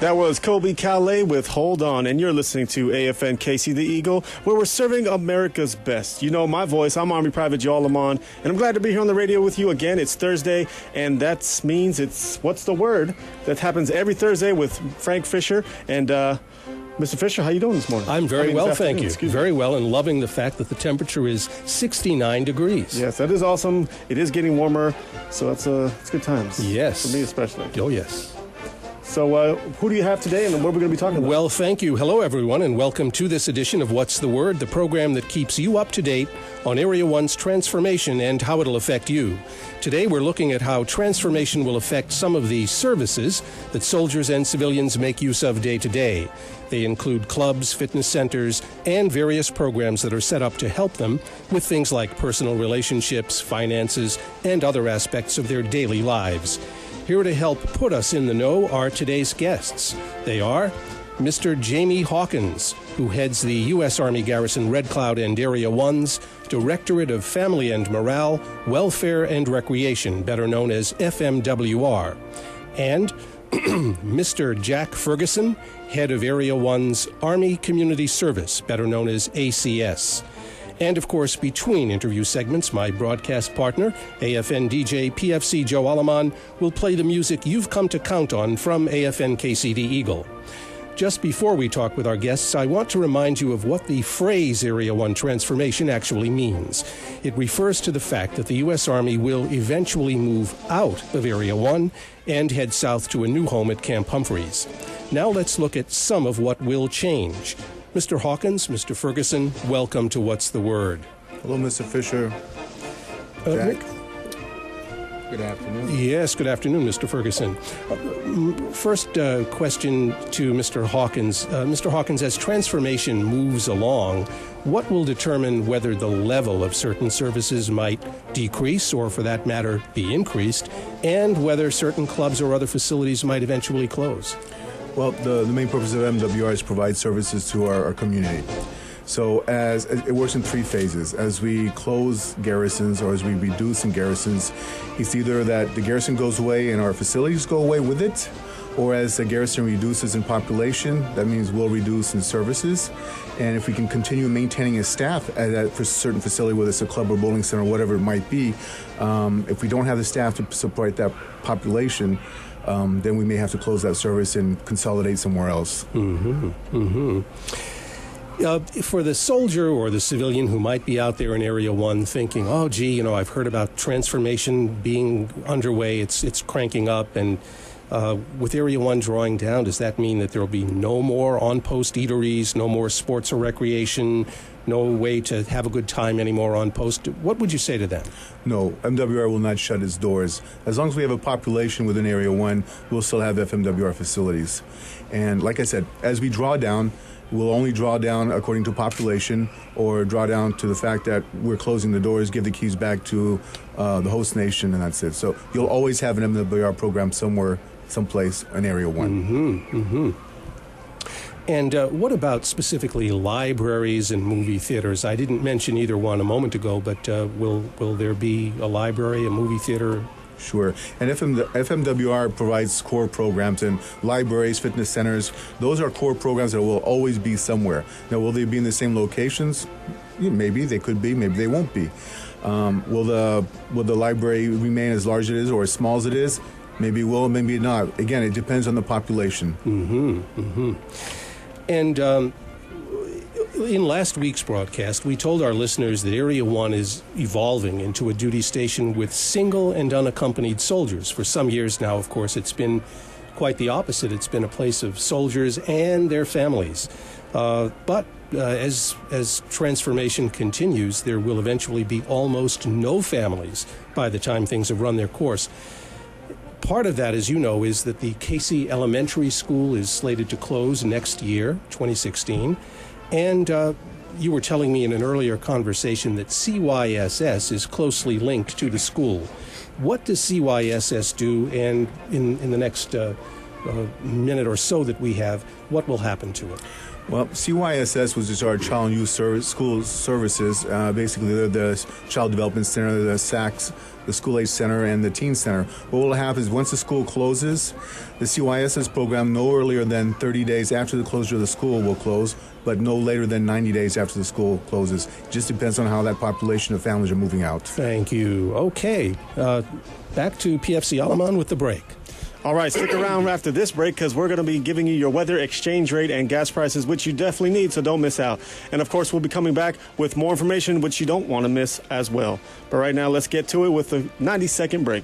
That was Colby Calais with Hold On, and you're listening to AFN Casey the Eagle, where we're serving America's best. You know my voice. I'm Army Private Joe Lamont, and I'm glad to be here on the radio with you again. It's Thursday, and that means it's What's the Word? That happens every Thursday with Frank Fisher. And Mr. Fisher, how you doing this morning? I'm very well, thank you. Very well, and loving the fact that the temperature is 69 degrees. Yes, that is awesome. It is getting warmer, so it's good times. Yes. For me especially. Oh, yes. So who do you have today, and what are we going to be talking about? Well, thank you. Hello, everyone, and welcome to this edition of What's the Word, the program that keeps you up to date on Area 1's transformation and how it'll affect you. Today, we're looking at how transformation will affect some of the services that soldiers and civilians make use of day to day. They include clubs, fitness centers, and various programs that are set up to help them with things like personal relationships, finances, and other aspects of their daily lives. Here to help put us in the know are today's guests. They are Mr. Jamie Hawkins, who heads the U.S. Army Garrison Red Cloud and Area 1's Directorate of Family and Morale, Welfare and Recreation, better known as FMWR, and Mr. Jack Ferguson, head of Area 1's Army Community Service, better known as ACS. And, of course, between interview segments, my broadcast partner, AFN DJ PFC Joe Alaman, will play the music you've come to count on from AFN Casey the Eagle. Just before we talk with our guests, I want to remind you of what the phrase Area 1 transformation actually means. It refers to the fact that the U.S. Army will eventually move out of Area 1 and head south to a new home at Camp Humphreys. Now let's look at some of what will change. Mr. Hawkins, Mr. Ferguson, welcome to What's the Word? Hello, Mr. Fisher. Jack. Good afternoon. Yes, good afternoon, Mr. Ferguson. First question to Mr. Hawkins. Mr. Hawkins, as transformation moves along, what will determine whether the level of certain services might decrease or, for that matter, be increased, and whether certain clubs or other facilities might eventually close? Well, the main purpose of MWR is to provide services to our community. So as it works in three phases. As we close garrisons or as we reduce in garrisons, it's either that the garrison goes away and our facilities go away with it, or as the garrison reduces in population, that means we'll reduce in services. And if we can continue maintaining a staff at a certain facility, whether it's a club or bowling center or whatever it might be, if we don't have the staff to support that population, then we may have to close that service and consolidate somewhere else. For the soldier or the civilian who might be out there in Area 1 thinking, oh, gee, I've heard about transformation being underway, it's cranking up, and with Area 1 drawing down, does that mean that there will be no more on-post eateries, no more sports or recreation, no way to have a good time anymore on post? What would you say to them? No, MWR will not shut its doors. As long as we have a population within Area 1, we'll still have FMWR facilities. And like I said, as we draw down, we'll only draw down according to population or draw down to the fact that we're closing the doors, give the keys back to the host nation, and that's it. So you'll always have an MWR program somewhere, someplace in Area 1. And what about specifically libraries and movie theaters? I didn't mention either one a moment ago, but will there be a library, a movie theater? Sure. And FMWR provides core programs and libraries, fitness centers. Those are core programs that will always be somewhere. Now, will they be in the same locations? Yeah, maybe they could be, maybe they won't be. Will the library remain as large as it is or as small as it is? Maybe it will, maybe not. Again, it depends on the population. And in last week's broadcast, we told our listeners that Area 1 is evolving into a duty station with single and unaccompanied soldiers. For some years now, of course, it's been quite the opposite. It's been a place of soldiers and their families. But as transformation continues, there will eventually be almost no families by the time things have run their course. Part of that, as you know, is that the Casey Elementary School is slated to close next year, 2016, and you were telling me in an earlier conversation that CYSS is closely linked to the school. What does CYSS do, and in the next minute or so that we have, what will happen to it? Well, CYSS, which is our Child and Youth School Services, basically they're the Child Development Center, the SACS, the School Age Center, and the Teen Center. What will happen is once the school closes, the CYSS program no earlier than 30 days after the closure of the school will close, but no later than 90 days after the school closes. It just depends on how that population of families are moving out. Thank you. Okay, back to PFC Alaman with the break. All right, stick around after this break because we're going to be giving you your weather, exchange rate, and gas prices, which you definitely need, so don't miss out. And, of course, we'll be coming back with more information, which you don't want to miss as well. But right now, let's get to it with a 90-second break.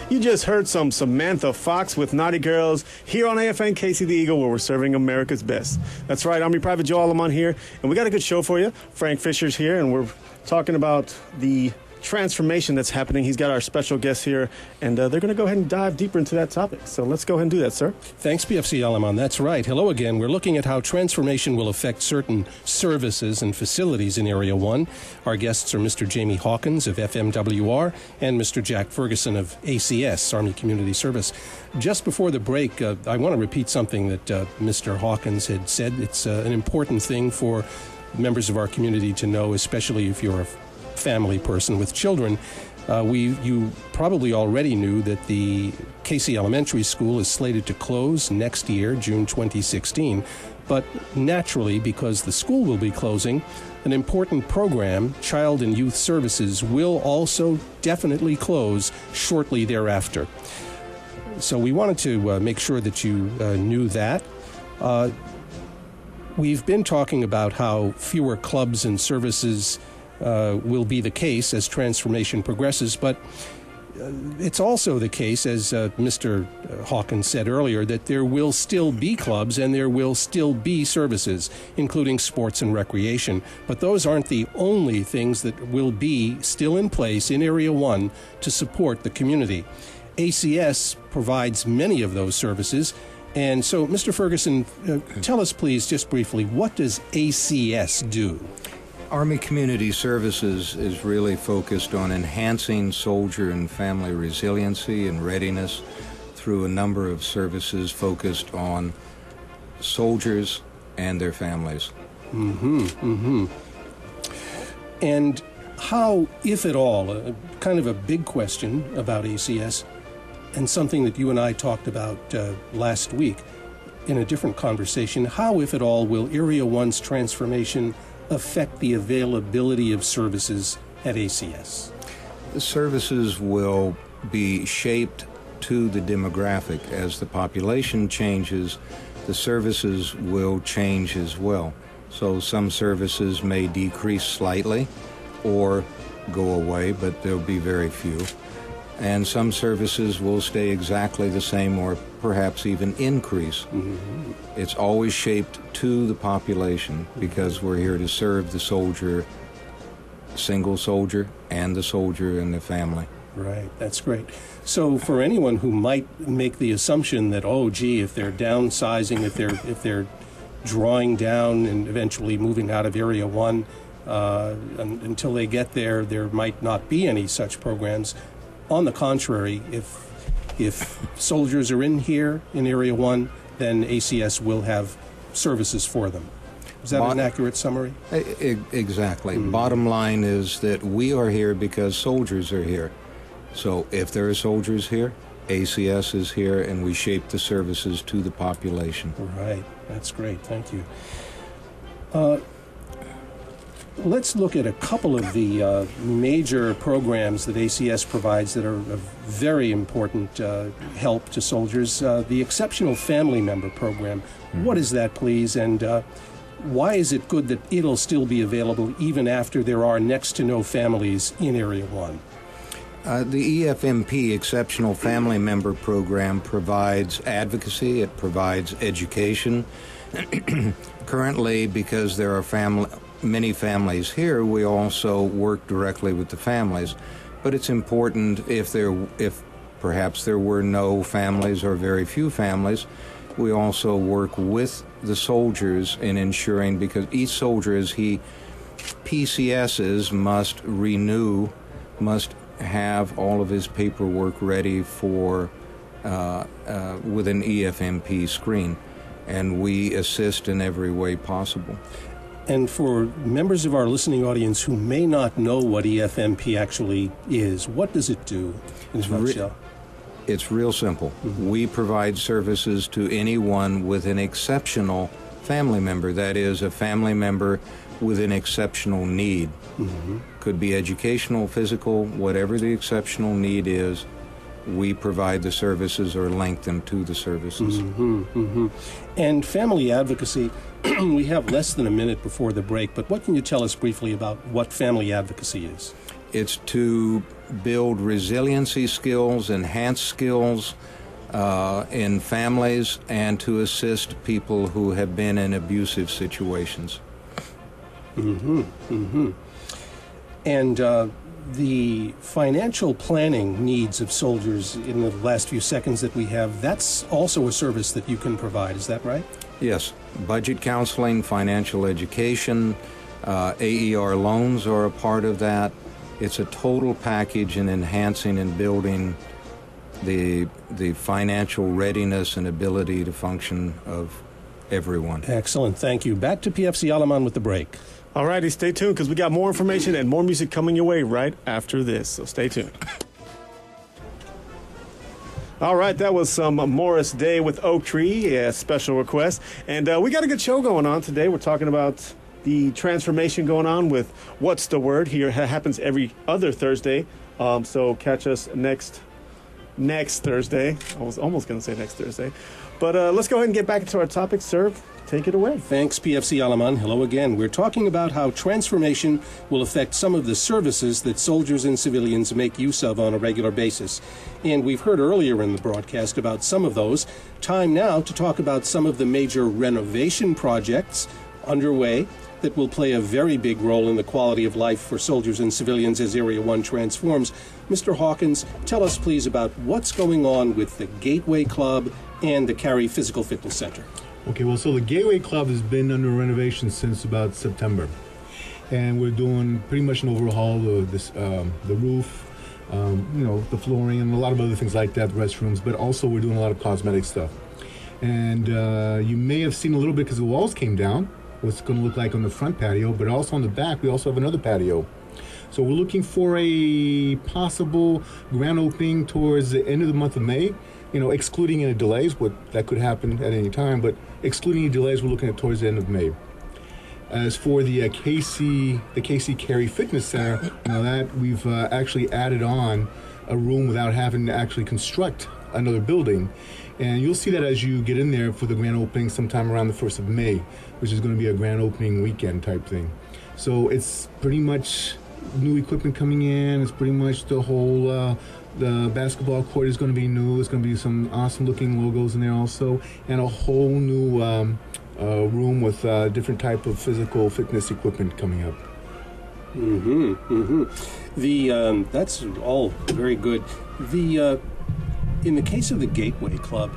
You just heard some Samantha Fox with Naughty Girls here on AFN Casey the Eagle, where we're serving America's best. That's right, Army Private Joe Alaman here, and we got a good show for you. Frank Fisher's here, and we're talking about the transformation that's happening. He's got our special guest here, and they're going to go ahead and dive deeper into that topic. So let's go ahead and do that, sir. Thanks, PFC Alaman. That's right. Hello again. We're looking at how transformation will affect certain services and facilities in Area 1. Our guests are Mr. Jamie Hawkins of FMWR and Mr. Jack Ferguson of ACS, Army Community Service. Just before the break, I want to repeat something that Mr. Hawkins had said. It's an important thing for members of our community to know, especially if you're a family person with children. You probably already knew that the Casey Elementary School is slated to close next year, June 2016. But naturally, because the school will be closing, an important program, Child and Youth Services, will also definitely close shortly thereafter. So we wanted to make sure that you knew that. We've been talking about how fewer clubs and services will be the case as transformation progresses, but it's also the case, as Mr. Hawkins said earlier, that there will still be clubs and there will still be services, including sports and recreation. But those aren't the only things that will be still in place in Area 1 to support the community. ACS provides many of those services. And so, Mr. Ferguson, tell us, please, just briefly, what does ACS do? Army Community Services is really focused on enhancing soldier and family resiliency and readiness through a number of services focused on soldiers and their families. And how, if at all, kind of a big question about ACS, and something that you and I talked about last week in a different conversation, how, if at all, will Area 1's transformation affect the availability of services at ACS? The services will be shaped to the demographic. As the population changes, the services will change as well. So some services may decrease slightly or go away, but there'll be very few. And some services will stay exactly the same or perhaps even increase. It's always shaped to the population because we're here to serve the soldier, single soldier, and the soldier and the family. Right, that's great. So for anyone who might make the assumption that, oh, gee, if they're downsizing, if they're drawing down and eventually moving out of Area 1, until they get there might not be any such programs. On the contrary, if soldiers are in here in Area 1, then ACS will have services for them. Is that an accurate summary? Exactly. Bottom line is that we are here because soldiers are here. So if there are soldiers here, ACS is here, and we shape the services to the population. Right. That's great. Thank you. Let's look at a couple of the major programs that ACS provides that are of very important help to soldiers. The Exceptional Family Member Program. What is that, please? And why is it good that it'll still be available even after there are next to no families in Area 1? The EFMP, Exceptional Family Member Program, provides advocacy. It provides education. Currently, because there are many families here, we also work directly with the families. But it's important if perhaps there were no families or very few families, we also work with the soldiers in ensuring, because each soldier, as he PCSs, must renew, must have all of his paperwork ready for with an EFMP screen, and we assist in every way possible. And for members of our listening audience who may not know what EFMP actually is, what does it do in a nutshell? It's real simple. Mm-hmm. We provide services to anyone with an exceptional family member, that is, a family member with an exceptional need. Mm-hmm. Could be educational, physical, whatever the exceptional need is, we provide the services or link them to the services. Mm-hmm, mm-hmm. And family advocacy, we have less than a minute before the break, but what can you tell us briefly about what family advocacy is? It's to build resiliency skills, enhance skills in families, and to assist people who have been in abusive situations. Mm-hmm, mm-hmm. And the financial planning needs of soldiers in the last few seconds that we have, that's also a service that you can provide, is that right? Yes. Budget counseling, financial education, AER loans are a part of that. It's a total package in enhancing and building the financial readiness and ability to function of everyone. Excellent. Thank you. Back to PFC Alaman with the break. All righty, stay tuned because we got more information and more music coming your way right after this. So stay tuned. All right, that was some Morris Day with Oak Tree, a special request. And we got a good show going on today. We're talking about the transformation going on with What's the Word. Here it happens every other Thursday. So catch us next Thursday. I was almost going to say next Thursday. But let's go ahead and get back into our topic. Sir, take it away. Thanks, PFC Alaman. Hello again. We're talking about how transformation will affect some of the services that soldiers and civilians make use of on a regular basis. And we've heard earlier in the broadcast about some of those. Time now to talk about some of the major renovation projects underway that will play a very big role in the quality of life for soldiers and civilians as Area 1 transforms. Mr. Hawkins, tell us please about what's going on with the Gateway Club and the Cary Physical Fitness Center. Okay, well, so the Gateway Club has been under renovation since about September. And we're doing pretty much an overhaul of the roof, the flooring, and a lot of other things like that, the restrooms, but also we're doing a lot of cosmetic stuff. And you may have seen a little bit because the walls came down, what's going to look like on the front patio, but also on the back, we also have another patio. So we're looking for a possible grand opening towards the end of the month of May, excluding any delays, that could happen at any time, but excluding any delays, we're looking at towards the end of May. As for the Casey Cary Fitness Center, now that we've actually added on a room without having to actually construct another building. And you'll see that as you get in there for the grand opening sometime around the 1st of May, which is going to be a grand opening weekend type thing. So it's pretty much new equipment coming in. It's pretty much the whole, the basketball court is going to be new. There's going to be some awesome looking logos in there also, and a whole new room with different type of physical fitness equipment coming up. Mm-hmm, mm-hmm. That's all very good. In the case of the Gateway Club,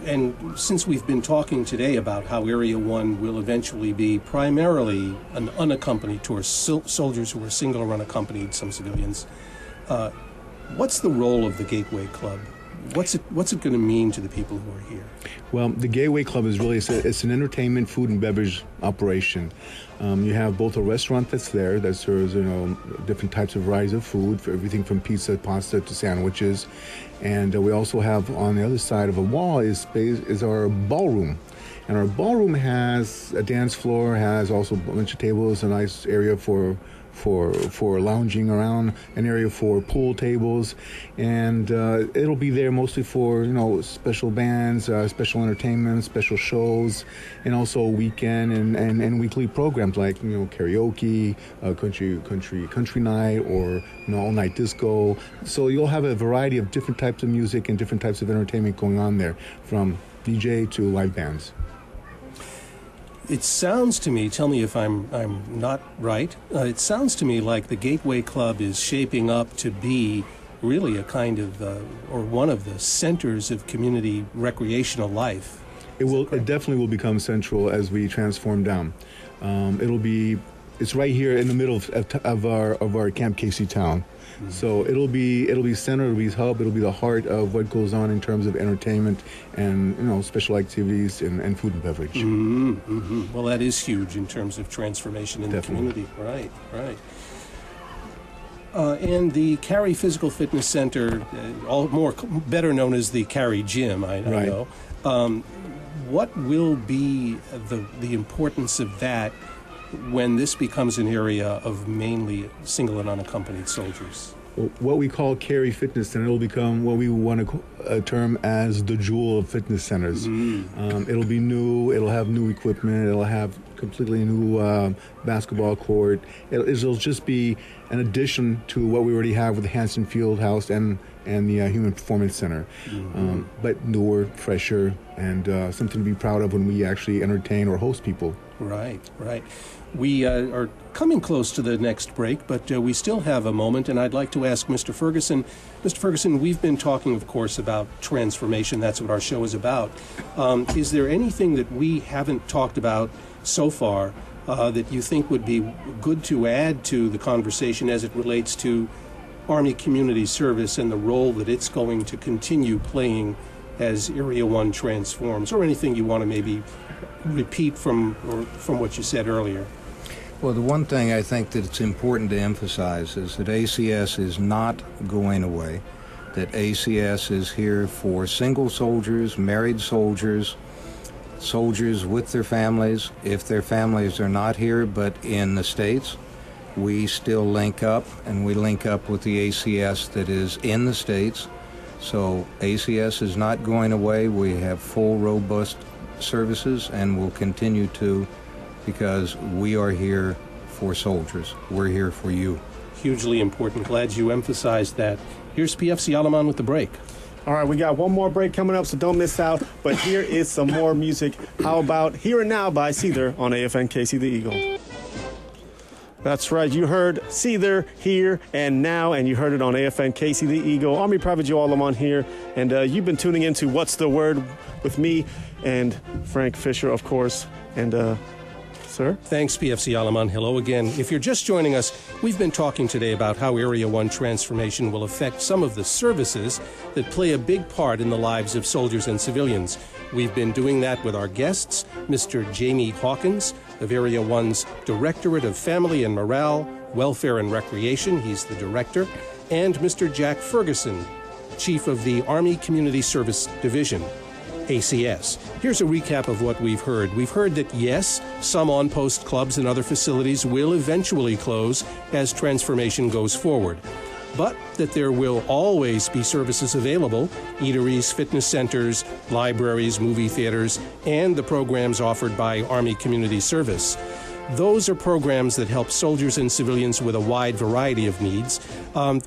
and since we've been talking today about how Area 1 will eventually be primarily an unaccompanied tour, soldiers who are single or unaccompanied, some civilians, what's the role of the Gateway Club? What's it going to mean to the people who are here? Well, the Gateway Club is really, it's an entertainment, food, and beverage operation. You have both a restaurant that's there that serves, different types of varieties of food, for everything from pizza, pasta, to sandwiches. And we also have on the other side of a wall is our ballroom. And our ballroom has a dance floor, has also a bunch of tables, a nice area for lounging around, an area for pool tables, and it'll be there mostly for special bands, special entertainment, special shows, and also weekend and weekly programs like karaoke, country night, or all night disco. So you'll have a variety of different types of music and different types of entertainment going on there, from DJ to live bands. It sounds to me, tell me if I'm not right, it sounds to me like the Gateway Club is shaping up to be really a kind of, or one of the centers of community recreational life. It definitely will become central as we transform down. It's right here in the middle of our Camp Casey town. Mm-hmm. So it'll be center, it'll be hub, it'll be the heart of what goes on in terms of entertainment and special activities and food and beverage. Mm-hmm. Mm-hmm. Well, that is huge in terms of transformation in Definitely. the community. Right. And the Cary Physical Fitness Center, better known as the Cary Gym, I Right. know. What will be the importance of that when this becomes an area of mainly single and unaccompanied soldiers? What we call Cary Fitness Center will become what we want to term as the jewel of fitness centers. It'll be new. It'll have new equipment. It'll have completely new basketball court. It'll just be an addition to what we already have with the Hanson Field House and the Human Performance Center, but newer, fresher, and something to be proud of when we actually entertain or host people. Right. We are coming close to the next break, but we still have a moment, and I'd like to ask Mr. Ferguson. Mr. Ferguson, we've been talking, of course, about transformation. That's what our show is about. Is there anything that we haven't talked about so far that you think would be good to add to the conversation as it relates to Army Community Service and the role that it's going to continue playing as Area 1 transforms, or anything you want to maybe repeat from what you said earlier? Well, the one thing I think that it's important to emphasize is that ACS is not going away, that ACS is here for single soldiers, married soldiers, soldiers with their families. If their families are not here but in the States, we still link up, and we link up with the ACS that is in the States. So ACS is not going away. We have full, robust services, and will continue to, because we are here for soldiers. We're here for you. Hugely important. Glad you emphasized that. Here's PFC Alaman with the break. All right, we got one more break coming up, so don't miss out. But here is some more music. How about Here and Now by Seether on AFN Casey the Eagle? That's right, you heard Seether, Here and Now, and you heard it on AFN Casey the Eagle. Army Private Joe Alaman here, and you've been tuning into What's the Word with me and Frank Fisher, of course. And, sir? Thanks, PFC Alaman. Hello again. If you're just joining us, we've been talking today about how Area 1 transformation will affect some of the services that play a big part in the lives of soldiers and civilians. We've been doing that with our guests, Mr. Jamie Hawkins of Area 1's Directorate of Family and Morale, Welfare and Recreation, he's the director, and Mr. Jack Ferguson, Chief of the Army Community Service Division, ACS. Here's a recap of what we've heard. We've heard that, yes, some on-post clubs and other facilities will eventually close as transformation goes forward, but that there will always be services available, eateries, fitness centers, libraries, movie theaters, and the programs offered by Army Community Service. Those are programs that help soldiers and civilians with a wide variety of needs.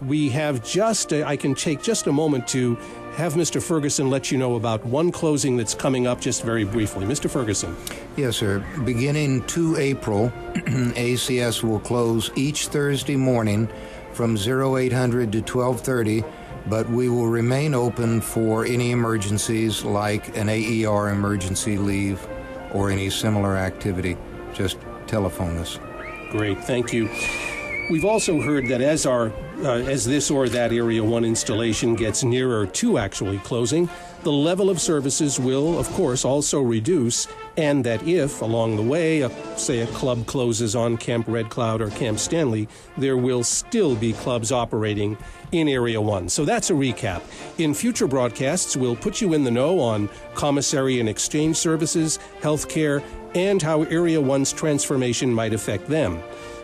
We have I can take just a moment to have Mr. Ferguson let you know about one closing that's coming up just very briefly. Mr. Ferguson. Yes, sir. Beginning 2 April, ACS will close each Thursday morning from 0800 to 12:30, but we will remain open for any emergencies like an AER emergency leave or any similar activity. Just telephone us. Great, thank you. We've also heard that as this or that Area 1 installation gets nearer to actually closing, the level of services will, of course, also reduce, and that if, along the way, say a club closes on Camp Red Cloud or Camp Stanley, there will still be clubs operating in Area 1. So that's a recap. In future broadcasts, we'll put you in the know on commissary and exchange services, healthcare, and how Area 1's transformation might affect them.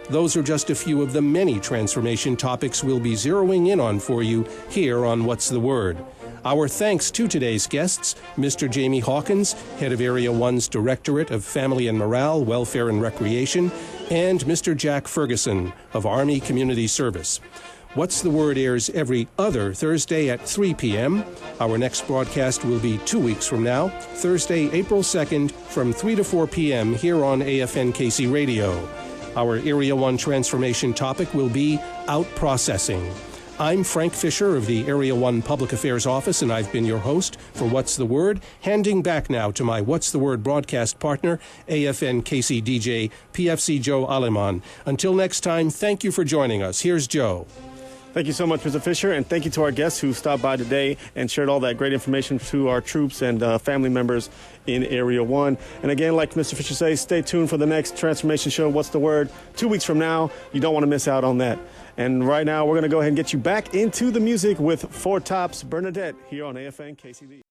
Those are just a few of the many transformation topics we'll be zeroing in on for you here on What's the Word. Our thanks to today's guests, Mr. Jamie Hawkins, head of Area 1's Directorate of Family and Morale, Welfare and Recreation, and Mr. Jack Ferguson of Army Community Service. What's the Word airs every other Thursday at 3 p.m. Our next broadcast will be 2 weeks from now, Thursday, April 2nd, from 3 to 4 p.m. here on AFN Casey Radio. Our Area 1 transformation topic will be out-processing. I'm Frank Fisher of the Area 1 Public Affairs Office, and I've been your host for What's the Word, handing back now to my What's the Word broadcast partner, AFN Casey DJ, PFC Joe Aleman. Until next time, thank you for joining us. Here's Joe. Thank you so much, Mr. Fisher, and thank you to our guests who stopped by today and shared all that great information to our troops and family members in Area 1. And again, like Mr. Fisher says, stay tuned for the next Transformation Show, What's the Word? 2 weeks from now. You don't want to miss out on that. And right now, we're going to go ahead and get you back into the music with Four Tops Bernadette here on AFN KCD.